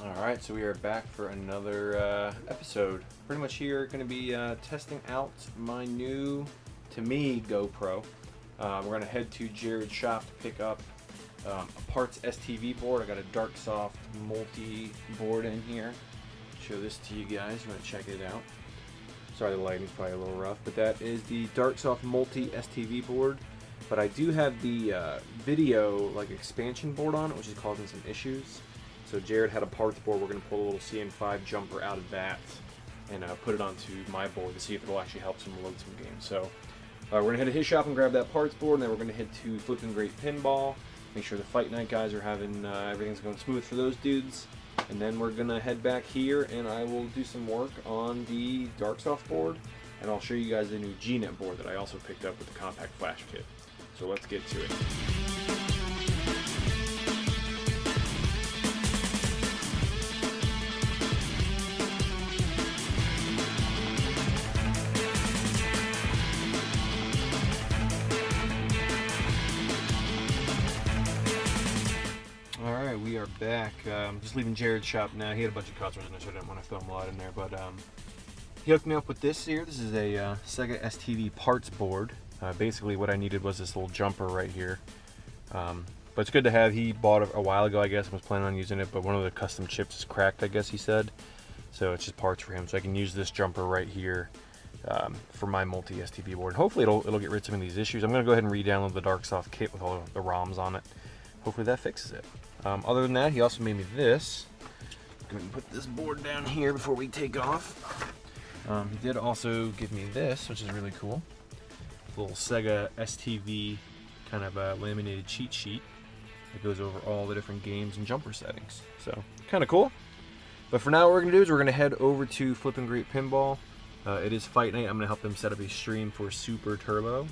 Alright, so we are back for another episode. Pretty much here going to be testing out my new, to me, GoPro. We're going to head to Jared's shop to pick up a parts STV board. I got a Darksoft multi board in here. Show this to you guys. You want to check it out. Sorry, the lighting's probably a little rough, but that is the Darksoft multi STV board. But I do have the video expansion board on it, which is causing some issues. So Jared had a parts board. We're going to pull a little CN5 jumper out of that and put it onto my board to see if it'll actually help some load some games. So we're going to head to his shop and grab that parts board, and then we're going to head to Flippin' Great Pinball. Make sure the Fight Night guys are having everything's going smooth for those dudes. And then we're going to head back here, and I will do some work on the Darksoft board, and I'll show you guys the new G-Net board that I also picked up with the compact flash kit. So let's get to it. Alright, we are back. Just leaving Jared's shop now. He had a bunch of customers in there, so I didn't want to film a lot in there. But he hooked me up with this here. This is a Sega STV parts board. Basically what I needed was this little jumper right here. But it's good to have. He bought it a while ago, I guess, and was planning on using it, but one of the custom chips is cracked, I guess he said. So it's just parts for him. So I can use this jumper right here for my multi STV board. Hopefully it'll get rid of some of these issues. I'm going to go ahead and re-download the Darksoft kit with all the ROMs on it. Hopefully that fixes it. Other than that, he also made me this. I'm going to put this board down here before we take off. He did also give me this, which is really cool. Little Sega STV kind of laminated cheat sheet that goes over all the different games and jumper settings. So kind of cool. But for now, what we're going to do is we're going to head over to Flippin' Great Pinball. It is Fight Night. I'm going to help them set up a stream for Super Turbo.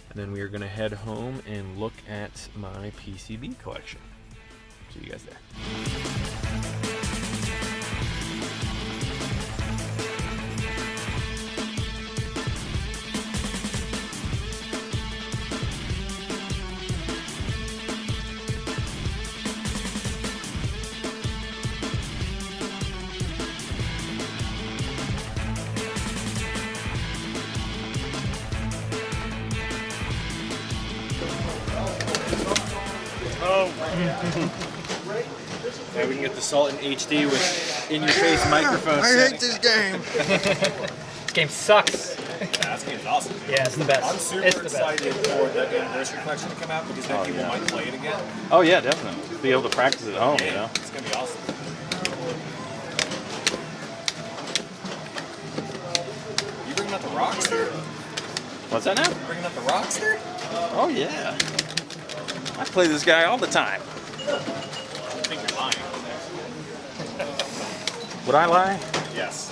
And then we are going to head home and look at my PCB collection. See you guys there. Yeah, we can get the Salt in HD with in-your-face microphone. I hate this game. This game sucks. Yeah, this game's awesome. Yeah, it's the best. I'm super excited for the anniversary collection to come out because then people might play it again. Oh yeah, definitely. Be able to practice at home, you know. It's gonna be awesome. You bringing out the Rockster? What's that now? Bringing out the Rockster? Oh yeah. I play this guy all the time. I think you're lying. Would I lie? Yes.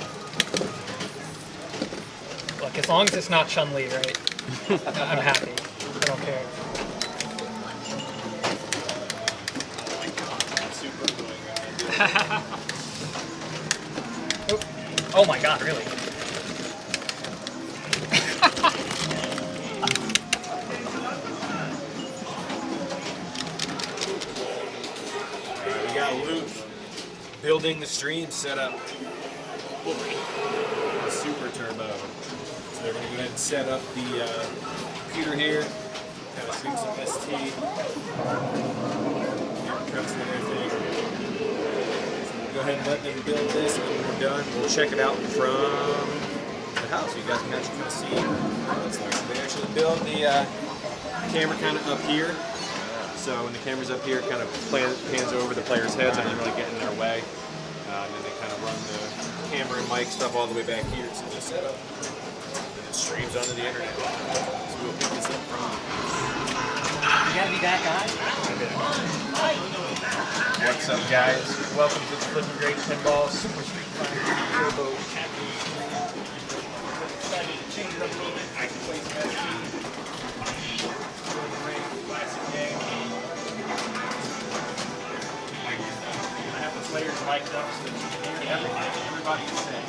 Look, as long as it's not Chun-Li, right? I'm happy. I don't care. Oh my god, I'm super annoying. Oh my god, really? We got Luke building the stream setup. Super Turbo. So they're going to go ahead and set up the computer here. Kind of stream some ST. Trucks and everything. So we'll go ahead and let them build this, and when we're done, we'll check it out from the house. So you guys can actually kind of see what it's like. So they actually build the camera kind of up here. So when the camera's up here, it kind of pans over the player's heads and doesn't really get in their way. And then they kind of run the camera and mic stuff all the way back here to the setup. And it streams onto the internet. So we'll pick this up from. You gotta be that guy? What's up, guys? Welcome to the Flippin' Great Pinball Super Street Fighter Turbo. Excited to change it up a little bit. I can play some ST. Classic game. I have the players mic'd up so that you can hear everything everybody is saying.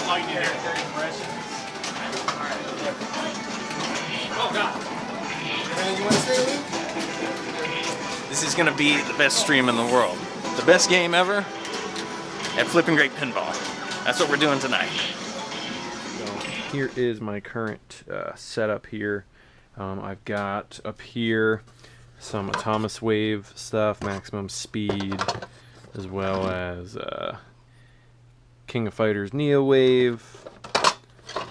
All you need to hear their impressions. Oh god. You want to stay, Luke? This is gonna be the best stream in the world. The best game ever at flipping great pinball. That's what we're doing tonight. So here is my current setup here. I've got up here some Atomic Wave stuff, maximum speed, as well as King of Fighters Neo Wave,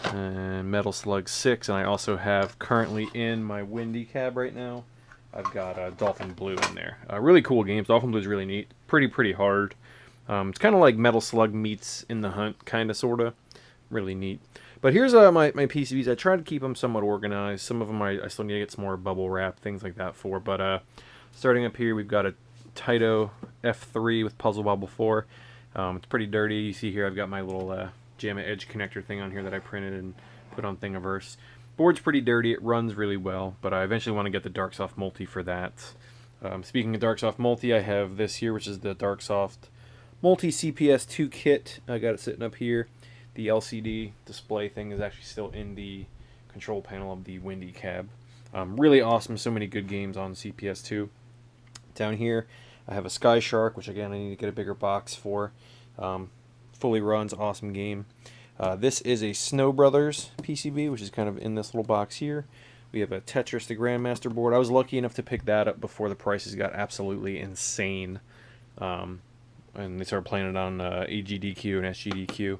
and Metal Slug 6, and I also have currently in my Windy cab right now, I've got Dolphin Blue in there. Really cool games. Dolphin Blue is really neat. Pretty hard. It's kind of like Metal Slug meets In the Hunt, kind of, sort of. Really neat. But here's my PCBs. I try to keep them somewhat organized. Some of them I still need to get some more bubble wrap, things like that for. But starting up here, we've got a Taito F3 with Puzzle Bobble 4. It's pretty dirty. You see here I've got my little JAMA Edge connector thing on here that I printed and put on Thingiverse. Board's pretty dirty. It runs really well, but I eventually want to get the Darksoft Multi for that. Speaking of Darksoft Multi, I have this here, which is the Darksoft Multi CPS2 kit. I got it sitting up here. The LCD display thing is actually still in the control panel of the Windy cab. Really awesome. So many good games on CPS2. Down here, I have a Sky Shark, which again I need to get a bigger box for. Fully runs, awesome game. This is a Snow Brothers PCB, which is kind of in this little box here. We have a Tetris the Grandmaster board. I was lucky enough to pick that up before the prices got absolutely insane. And they started playing it on AGDQ and SGDQ.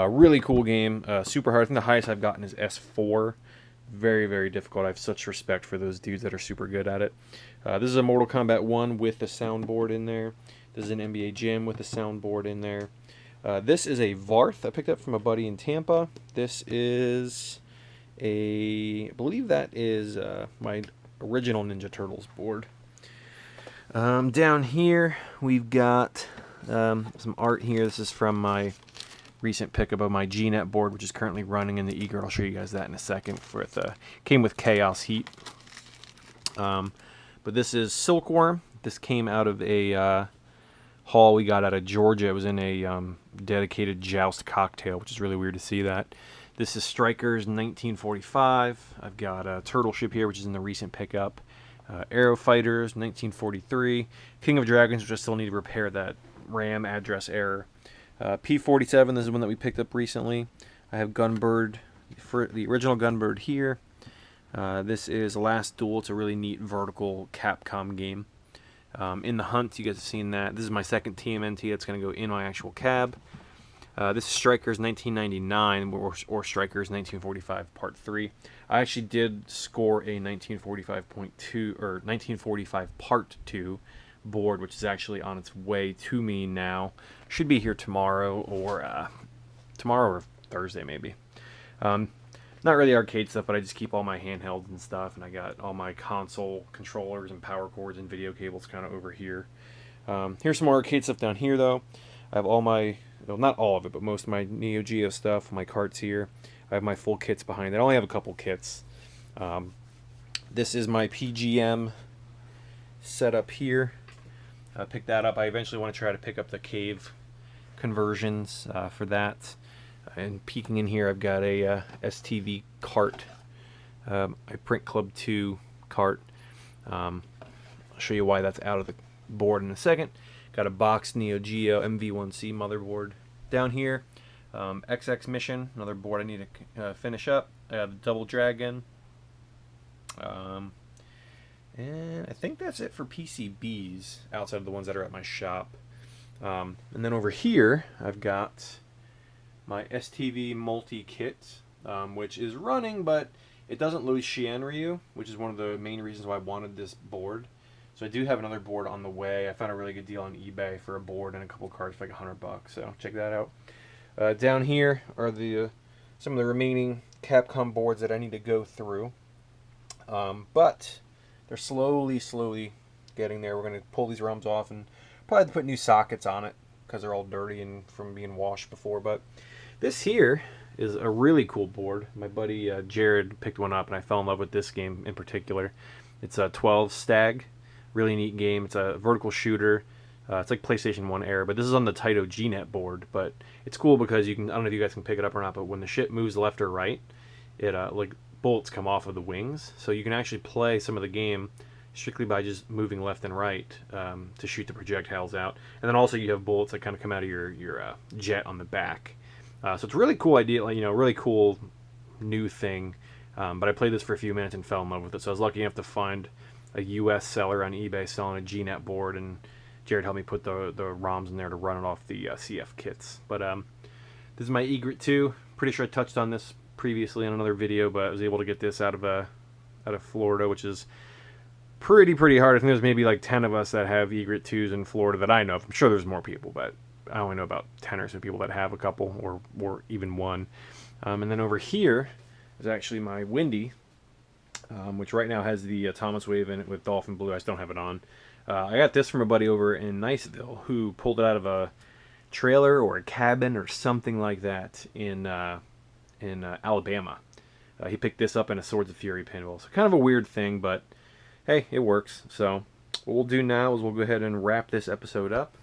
Really cool game. Super hard. I think the highest I've gotten is S4. Very difficult. I have such respect for those dudes that are super good at it. This is a Mortal Kombat 1 with the soundboard in there. This is an NBA Jam with the soundboard in there. This is a Varth I picked up from a buddy in Tampa. This is I believe that is my original Ninja Turtles board. Down here we've got some art here. This is from my recent pickup of my GNet board, which is currently running in the Eager. I'll show you guys that in a second. Came with Chaos Heat. But this is Silkworm. This came out of a haul we got out of Georgia. It was in a dedicated Joust cocktail, which is really weird to see that. This is Strikers 1945. I've got a Turtle Ship here, which is in the recent pickup. Aero Fighters 1943. King of Dragons, which I still need to repair that RAM address error. P47, this is one that we picked up recently. I have Gunbird, for the original Gunbird here. This is Last Duel. It's a really neat vertical Capcom game. In the Hunt, you guys have seen that. This is my second TMNT that's going to go in my actual cab. This is Strikers 1999 or Strikers 1945 Part 3. I actually did score a 1945.2 or 1945 Part 2 board, which is actually on its way to me now. Should be here tomorrow or Thursday maybe. Not really arcade stuff, but I just keep all my handhelds and stuff, and I got all my console controllers and power cords and video cables kind of over here. Here's some more arcade stuff down here, though. I have all my, well, not all of it, but most of my Neo Geo stuff, my carts here. I have my full kits behind it. I only have a couple kits. This is my PGM setup here. I picked that up. I eventually want to try to pick up the cave conversions for that. And peeking in here, I've got a STV cart, a Print Club 2 cart. I'll show you why that's out of the board in a second. Got a boxed Neo Geo MV1C motherboard down here. XX Mission, another board I need to finish up. I have the Double Dragon. And I think that's it for PCBs outside of the ones that are at my shop. And then over here, I've got my STV multi-kit, which is running, but it doesn't lose Shienryu, which is one of the main reasons why I wanted this board. So I do have another board on the way. I found a really good deal on eBay for a board and a couple cards for like $100, so check that out. Down here are some of the remaining Capcom boards that I need to go through, but they're slowly getting there. We're going to pull these ROMs off and probably have to put new sockets on it because they're all dirty and from being washed before. But this here is a really cool board. My buddy Jared picked one up, and I fell in love with this game in particular. It's a 12 Stag, really neat game. It's a vertical shooter. It's like PlayStation 1 era, but this is on the Taito GNet board. But it's cool because you can, I don't know if you guys can pick it up or not, but when the ship moves left or right, it like bullets come off of the wings, so you can actually play some of the game strictly by just moving left and right to shoot the projectiles out. And then also you have bullets that kind of come out of your jet on the back. So it's a really cool idea, like, you know, really cool new thing. But I played this for a few minutes and fell in love with it. So I was lucky enough to find a US seller on eBay selling a GNet board, and Jared helped me put the ROMs in there to run it off the CF kits. But this is my Egret 2. Pretty sure I touched on this previously in another video, but I was able to get this out of Florida, which is pretty hard. I think there's maybe like 10 of us that have Egret 2s in Florida that I know of. I'm sure there's more people, but I only know about 10 or so people that have a couple or even one. And then over here is actually my Windy, which right now has the Thomas Wave in it with Dolphin Blue. I still don't have it on. I got this from a buddy over in Niceville who pulled it out of a trailer or a cabin or something like that in Alabama. He picked this up in a Swords of Fury pinball. So kind of a weird thing, but hey, it works. So what we'll do now is we'll go ahead and wrap this episode up.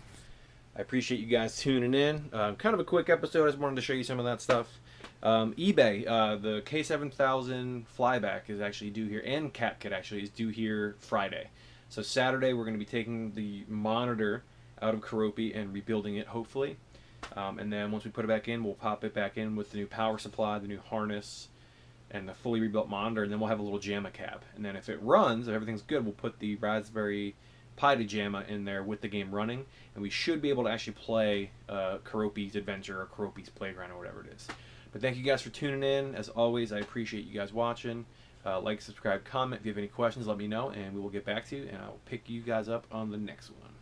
I appreciate you guys tuning in. Kind of a quick episode. I just wanted to show you some of that stuff. eBay, the K7000 flyback is actually due here, and Cat Kit actually is due here Friday. So Saturday we're going to be taking the monitor out of Karopi and rebuilding it, hopefully. And then once we put it back in, we'll pop it back in with the new power supply, the new harness, and the fully rebuilt monitor, and then we'll have a little JAMA cab. And then if it runs, if everything's good, we'll put the Raspberry Pi to JAMA in there with the game running, and we should be able to actually play Karopi's Adventure or Karopi's Playground or whatever it is. But thank you guys for tuning in. As always, I appreciate you guys watching. Like, subscribe, comment. If you have any questions, let me know, and we will get back to you, and I will pick you guys up on the next one.